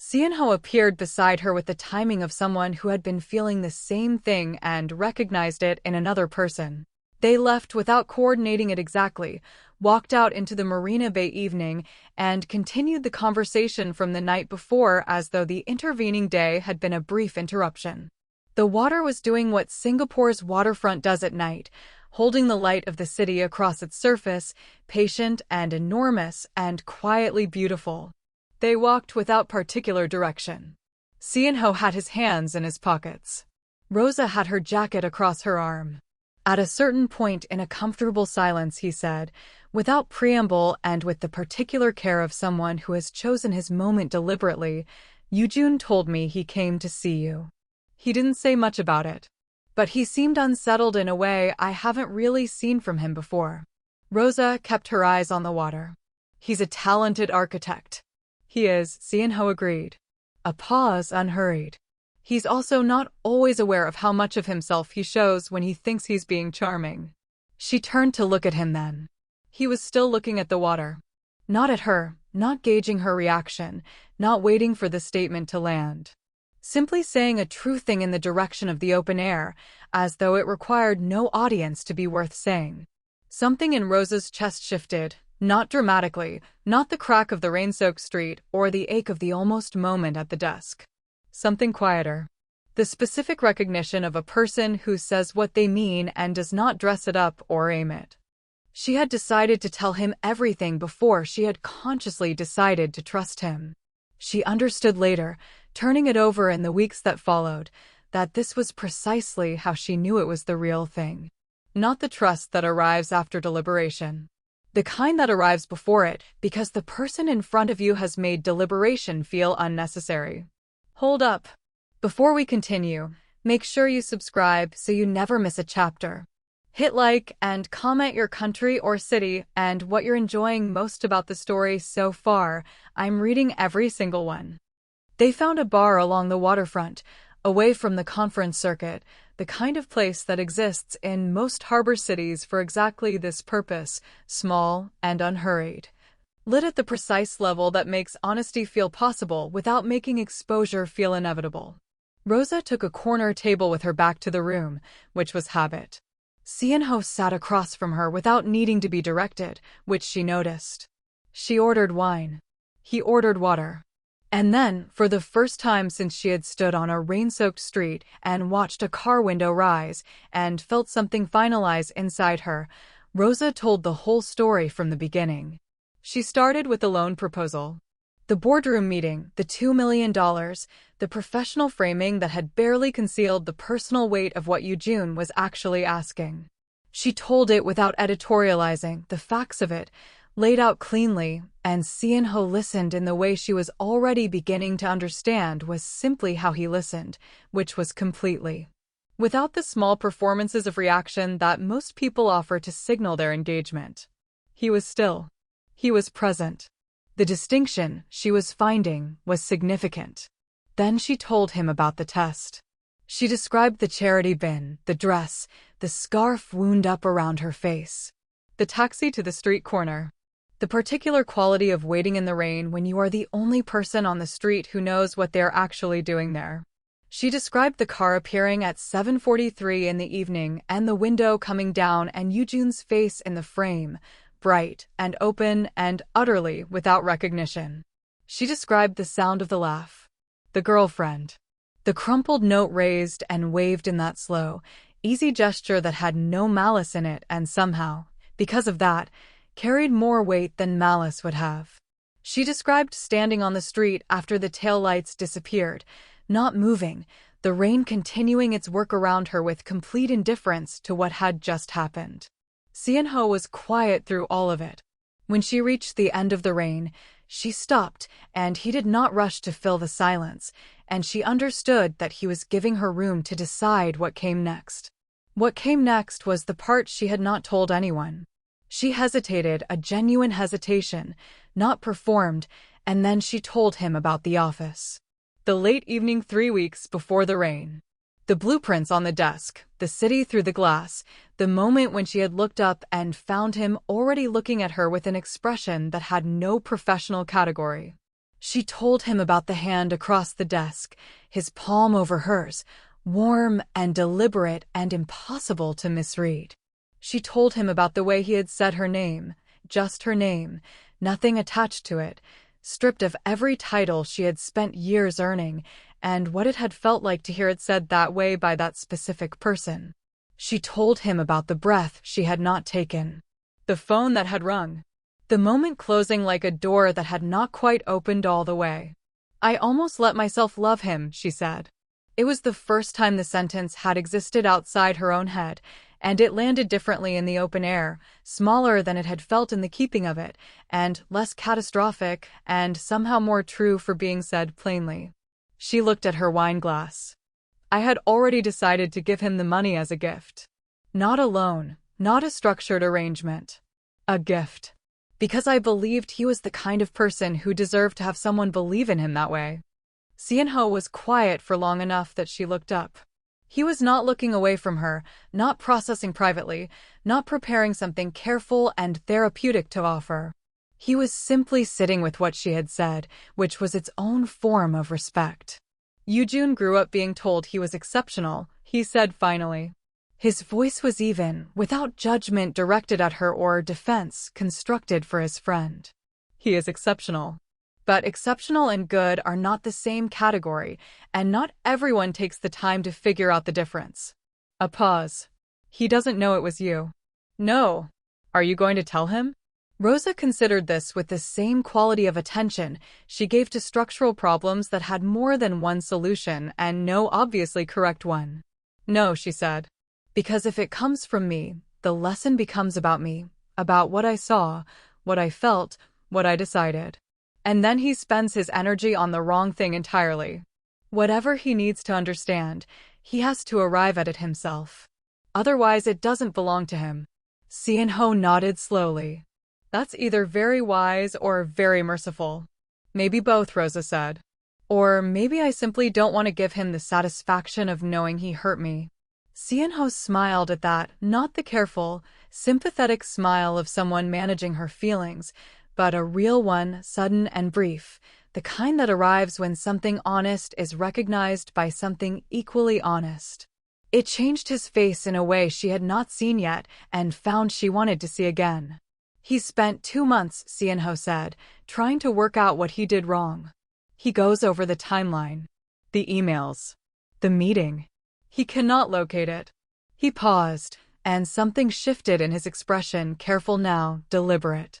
Cenho appeared beside her with the timing of someone who had been feeling the same thing and recognized it in another person. They left without coordinating it exactly, walked out into the Marina Bay evening, and continued the conversation from the night before as though the intervening day had been a brief interruption. The water was doing what Singapore's waterfront does at night, holding the light of the city across its surface, patient and enormous and quietly beautiful. They walked without particular direction. Cenho had his hands in his pockets. Rosa had her jacket across her arm. At a certain point in a comfortable silence, he said, without preamble and with the particular care of someone who has chosen his moment deliberately, "Eugene told me he came to see you." He didn't say much about it, but he seemed unsettled in a way I haven't really seen from him before. Rosa kept her eyes on the water. "He's a talented architect." "He is," Cenho agreed. A pause, unhurried. "He's also not always aware of how much of himself he shows when he thinks he's being charming." She turned to look at him then. He was still looking at the water. Not at her, not gauging her reaction, not waiting for the statement to land. Simply saying a true thing in the direction of the open air, as though it required no audience to be worth saying. Something in Rosa's chest shifted, not dramatically, not the crack of the rain-soaked street or the ache of the almost moment at the desk. Something quieter. The specific recognition of a person who says what they mean and does not dress it up or aim it. She had decided to tell him everything before she had consciously decided to trust him. She understood later, turning it over in the weeks that followed, that this was precisely how she knew it was the real thing. Not the trust that arrives after deliberation. The kind that arrives before it, because the person in front of you has made deliberation feel unnecessary. Hold up. Before we continue, make sure you subscribe so you never miss a chapter. Hit like and comment your country or city and what you're enjoying most about the story so far. I'm reading every single one. They found a bar along the waterfront, away from the conference circuit, the kind of place that exists in most harbor cities for exactly this purpose, small and unhurried. Lit at the precise level that makes honesty feel possible without making exposure feel inevitable. Rosa took a corner table with her back to the room, which was habit. Cenho sat across from her without needing to be directed, which she noticed. She ordered wine. He ordered water. And then, for the first time since she had stood on a rain-soaked street and watched a car window rise and felt something finalize inside her, Rosa told the whole story from the beginning. She started with the loan proposal. The boardroom meeting, the $2 million, the professional framing that had barely concealed the personal weight of what Eugene was actually asking. She told it without editorializing, the facts of it, laid out cleanly, and Cenho listened in the way she was already beginning to understand was simply how he listened, which was completely. Without the small performances of reaction that most people offer to signal their engagement. He was still. He was present. The distinction she was finding was significant. Then she told him about the test. She described the charity bin, the dress, the scarf wound up around her face. The taxi to the street corner. The particular quality of waiting in the rain when you are the only person on the street who knows what they're actually doing there. She described the car appearing at 7:43 in the evening and the window coming down and Eugene's face in the frame, bright and open and utterly without recognition. She described the sound of the laugh. The girlfriend. The crumpled note raised and waved in that slow, easy gesture that had no malice in it and somehow, because of that, carried more weight than malice would have. She described standing on the street after the taillights disappeared, not moving, the rain continuing its work around her with complete indifference to what had just happened. Cenho was quiet through all of it. When she reached the end of the rain, she stopped, and he did not rush to fill the silence, and she understood that he was giving her room to decide what came next. What came next was the part she had not told anyone. She hesitated, a genuine hesitation, not performed, and then she told him about the office. The late evening 3 weeks before the rain. The blueprints on the desk, the city through the glass, the moment when she had looked up and found him already looking at her with an expression that had no professional category. She told him about the hand across the desk, his palm over hers, warm and deliberate and impossible to misread. She told him about the way he had said her name, just her name, nothing attached to it, stripped of every title she had spent years earning, and what it had felt like to hear it said that way by that specific person. She told him about the breath she had not taken, the phone that had rung, the moment closing like a door that had not quite opened all the way. I almost let myself love him, she said. It was the first time the sentence had existed outside her own head, and it landed differently in the open air, smaller than it had felt in the keeping of it, and less catastrophic, and somehow more true for being said plainly. She looked at her wine glass. I had already decided to give him the money as a gift. Not a loan, not a structured arrangement. A gift. Because I believed he was the kind of person who deserved to have someone believe in him that way. Cenho was quiet for long enough that she looked up. He was not looking away from her, not processing privately, not preparing something careful and therapeutic to offer. He was simply sitting with what she had said, which was its own form of respect. Eugene grew up being told he was exceptional, he said finally. His voice was even, without judgment directed at her or defense constructed for his friend. He is exceptional. But exceptional and good are not the same category, and not everyone takes the time to figure out the difference. A pause. He doesn't know it was you. No. Are you going to tell him? Rosa considered this with the same quality of attention she gave to structural problems that had more than one solution and no obviously correct one. No, she said. Because if it comes from me, the lesson becomes about me, about what I saw, what I felt, what I decided. And then he spends his energy on the wrong thing entirely. Whatever he needs to understand, he has to arrive at it himself. Otherwise, it doesn't belong to him. Cenho nodded slowly. That's either very wise or very merciful. Maybe both, Rosa said. Or maybe I simply don't want to give him the satisfaction of knowing he hurt me. Cenho smiled at that, not the careful, sympathetic smile of someone managing her feelings, but a real one, sudden and brief, the kind that arrives when something honest is recognized by something equally honest. It changed his face in a way she had not seen yet and found she wanted to see again. He spent 2 months, Cenho said, trying to work out what he did wrong. He goes over the timeline, the emails, the meeting. He cannot locate it. He paused, and something shifted in his expression, careful now, deliberate.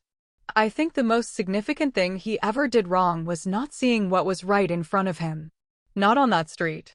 I think the most significant thing he ever did wrong was not seeing what was right in front of him. Not on that street.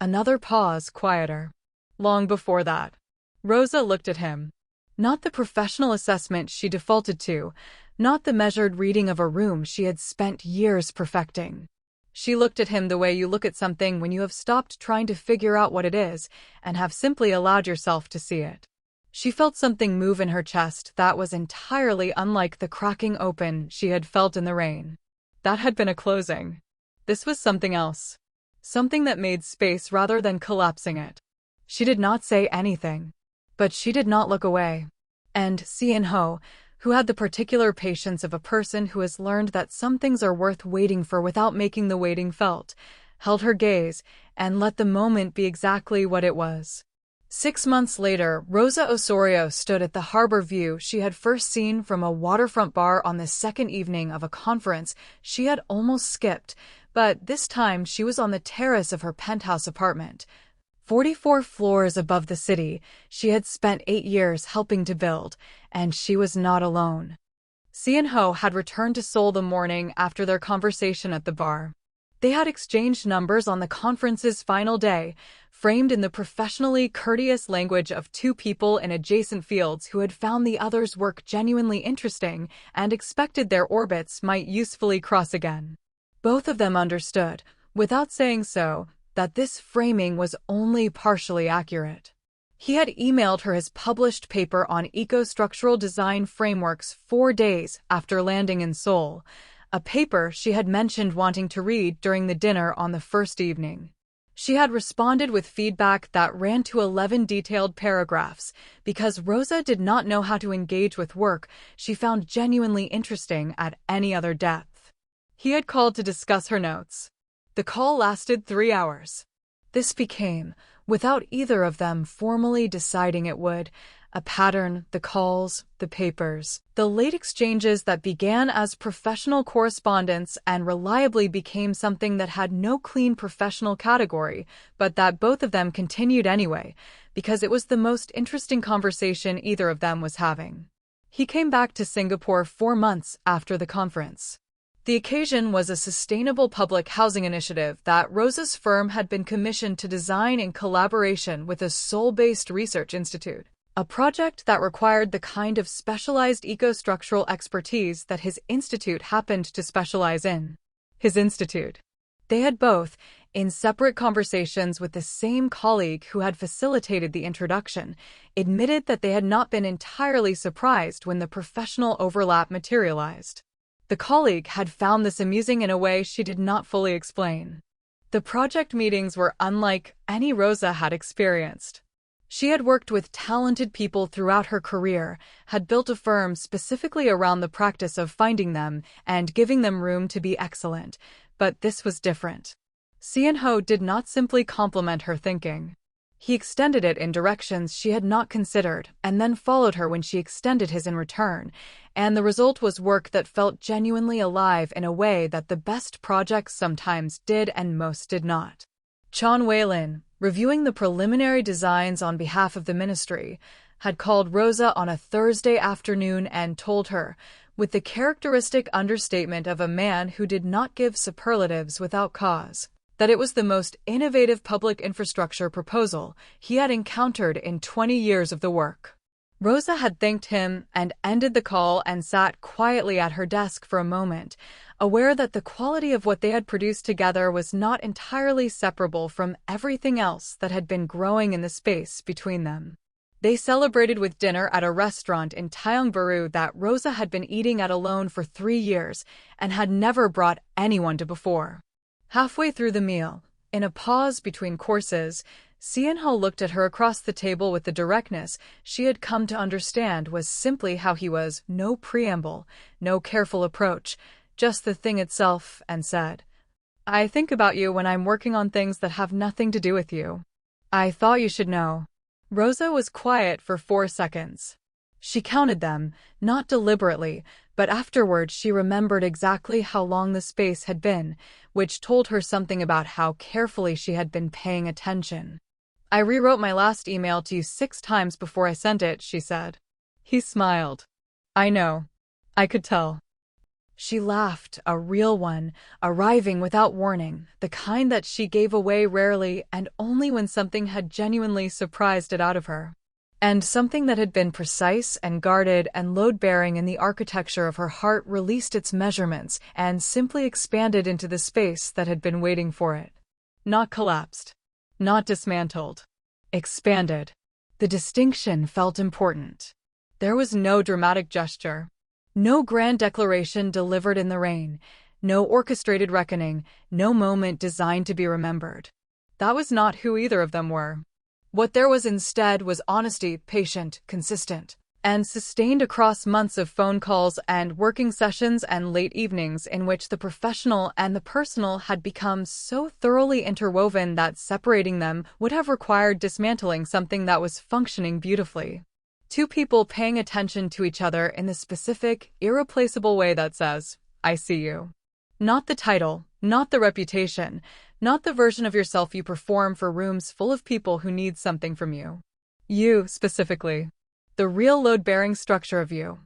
Another pause, quieter. Long before that. Rosa looked at him. Not the professional assessment she defaulted to, not the measured reading of a room she had spent years perfecting. She looked at him the way you look at something when you have stopped trying to figure out what it is and have simply allowed yourself to see it. She felt something move in her chest that was entirely unlike the cracking open she had felt in the rain. That had been a closing. This was something else. Something that made space rather than collapsing it. She did not say anything. But she did not look away. And Cenho, who had the particular patience of a person who has learned that some things are worth waiting for without making the waiting felt, held her gaze, and let the moment be exactly what it was. 6 months later, Rosa Osorio stood at the harbor view she had first seen from a waterfront bar on the second evening of a conference she had almost skipped, but this time she was on the terrace of her penthouse apartment. 44 floors above the city, she had spent 8 years helping to build, and she was not alone. Cenho had returned to Seoul the morning after their conversation at the bar. They had exchanged numbers on the conference's final day, framed in the professionally courteous language of two people in adjacent fields who had found the other's work genuinely interesting and expected their orbits might usefully cross again. Both of them understood, without saying so, that this framing was only partially accurate. He had emailed her his published paper on eco-structural design frameworks 4 days after landing in Seoul, a paper she had mentioned wanting to read during the dinner on the first evening. She had responded with feedback that ran to 11 detailed paragraphs because Rosa did not know how to engage with work she found genuinely interesting at any other depth. He had called to discuss her notes. The call lasted 3 hours. This became, without either of them formally deciding it would, a pattern: the calls, the papers, the late exchanges that began as professional correspondence and reliably became something that had no clean professional category, but that both of them continued anyway, because it was the most interesting conversation either of them was having. He came back to Singapore 4 months after the conference. The occasion was a sustainable public housing initiative that Rosa's firm had been commissioned to design in collaboration with a Seoul-based research institute, a project that required the kind of specialized eco-structural expertise that his institute happened to specialize in. His institute. They had both, in separate conversations with the same colleague who had facilitated the introduction, admitted that they had not been entirely surprised when the professional overlap materialized. The colleague had found this amusing in a way she did not fully explain. The project meetings were unlike any Rosa had experienced. She had worked with talented people throughout her career, had built a firm specifically around the practice of finding them and giving them room to be excellent, but this was different. Cenho did not simply compliment her thinking. He extended it in directions she had not considered, and then followed her when she extended his in return, and the result was work that felt genuinely alive in a way that the best projects sometimes did and most did not. Chan Wei-lin, reviewing the preliminary designs on behalf of the ministry, had called Rosa on a Thursday afternoon and told her, with the characteristic understatement of a man who did not give superlatives without cause, that it was the most innovative public infrastructure proposal he had encountered in 20 years of the work. Rosa had thanked him and ended the call and sat quietly at her desk for a moment, aware that the quality of what they had produced together was not entirely separable from everything else that had been growing in the space between them. They celebrated with dinner at a restaurant in Taeyongbaru that Rosa had been eating at alone for 3 years and had never brought anyone to before. Halfway through the meal, in a pause between courses, Cenho looked at her across the table with the directness she had come to understand was simply how he was: no preamble, no careful approach, just the thing itself, and said, "I think about you when I'm working on things that have nothing to do with you. I thought you should know." Rosa was quiet for 4 seconds. She counted them, not deliberately, but afterward she remembered exactly how long the space had been, which told her something about how carefully she had been paying attention. "I rewrote my last email to you 6 times before I sent it," she said. He smiled. "I know. I could tell." She laughed, a real one, arriving without warning, the kind that she gave away rarely and only when something had genuinely surprised it out of her. And something that had been precise and guarded and load-bearing in the architecture of her heart released its measurements and simply expanded into the space that had been waiting for it. Not collapsed. Not dismantled. Expanded. The distinction felt important. There was no dramatic gesture. No grand declaration delivered in the rain. No orchestrated reckoning. No moment designed to be remembered. That was not who either of them were. What there was instead was honesty, patient, consistent. and sustained across months of phone calls and working sessions and late evenings in which the professional and the personal had become so thoroughly interwoven that separating them would have required dismantling something that was functioning beautifully. Two people paying attention to each other in the specific, irreplaceable way that says, "I see you." Not the title, not the reputation, not the version of yourself you perform for rooms full of people who need something from you. You, specifically. The real load-bearing structure of you.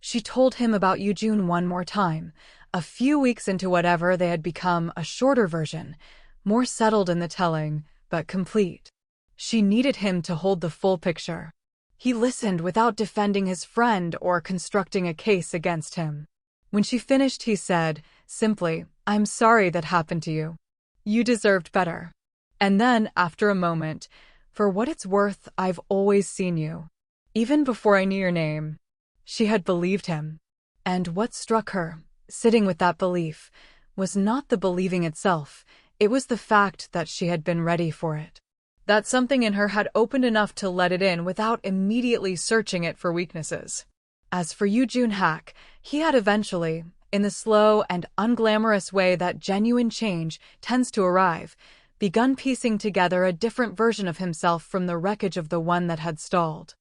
She told him about Eugene one more time, a few weeks into whatever they had become a shorter version, more settled in the telling, but complete. She needed him to hold the full picture. He listened without defending his friend or constructing a case against him. When she finished, he said, simply, "I'm sorry that happened to you. You deserved better." And then, after a moment, "For what it's worth, I've always seen you. Even before I knew your name." She had believed him. And what struck her, sitting with that belief, was not the believing itself, it was the fact that she had been ready for it. That something in her had opened enough to let it in without immediately searching it for weaknesses. As for Eugene Hack, he had eventually, in the slow and unglamorous way that genuine change tends to arrive, begun piecing together a different version of himself from the wreckage of the one that had stalled.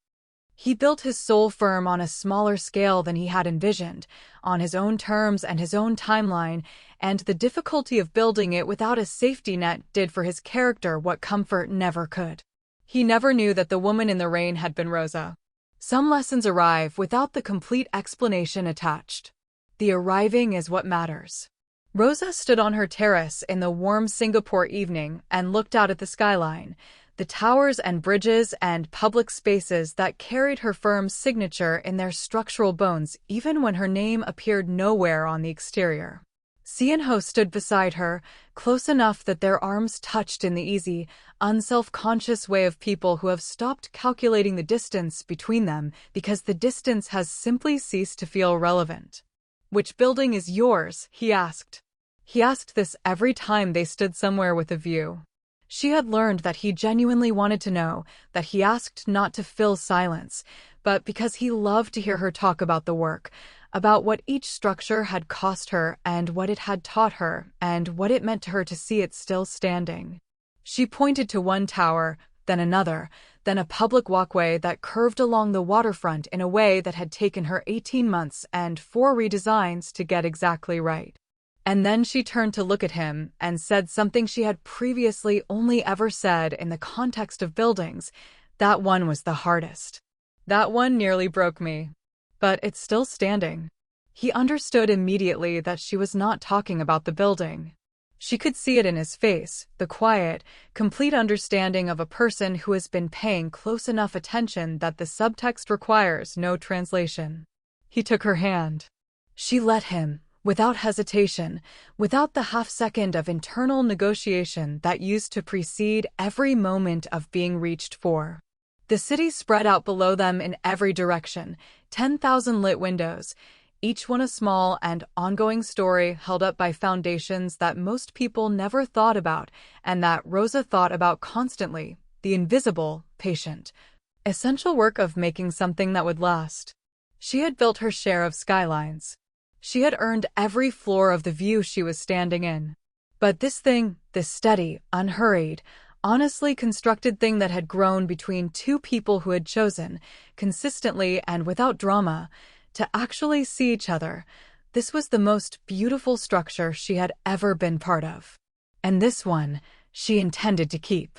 He built his soul firm on a smaller scale than he had envisioned, on his own terms and his own timeline, and the difficulty of building it without a safety net did for his character what comfort never could. He never knew that the woman in the rain had been Rosa. Some lessons arrive without the complete explanation attached. The arriving is what matters. Rosa stood on her terrace in the warm Singapore evening and looked out at the skyline, the towers and bridges and public spaces that carried her firm's signature in their structural bones even when her name appeared nowhere on the exterior. Cenho stood beside her, close enough that their arms touched in the easy, unself-conscious way of people who have stopped calculating the distance between them because the distance has simply ceased to feel relevant. "Which building is yours?" he asked. He asked this every time they stood somewhere with a view. She had learned that he genuinely wanted to know, that he asked not to fill silence, but because he loved to hear her talk about the work, about what each structure had cost her and what it had taught her and what it meant to her to see it still standing. She pointed to one tower, then another, then a public walkway that curved along the waterfront in a way that had taken her 18 months and 4 redesigns to get exactly right. And then she turned to look at him and said something she had previously only ever said in the context of buildings. "That one was the hardest. That one nearly broke me. But it's still standing." He understood immediately that she was not talking about the building. She could see it in his face, the quiet, complete understanding of a person who has been paying close enough attention that the subtext requires no translation. He took her hand. She let him. Without hesitation, without the half-second of internal negotiation that used to precede every moment of being reached for. The city spread out below them in every direction, 10,000 lit windows, each one a small and ongoing story held up by foundations that most people never thought about and that Rosa thought about constantly, the invisible, patient, essential work of making something that would last. She had built her share of skylines. She had earned every floor of the view she was standing in. But this thing, this steady, unhurried, honestly constructed thing that had grown between two people who had chosen, consistently and without drama, to actually see each other, this was the most beautiful structure she had ever been part of. And this one, she intended to keep.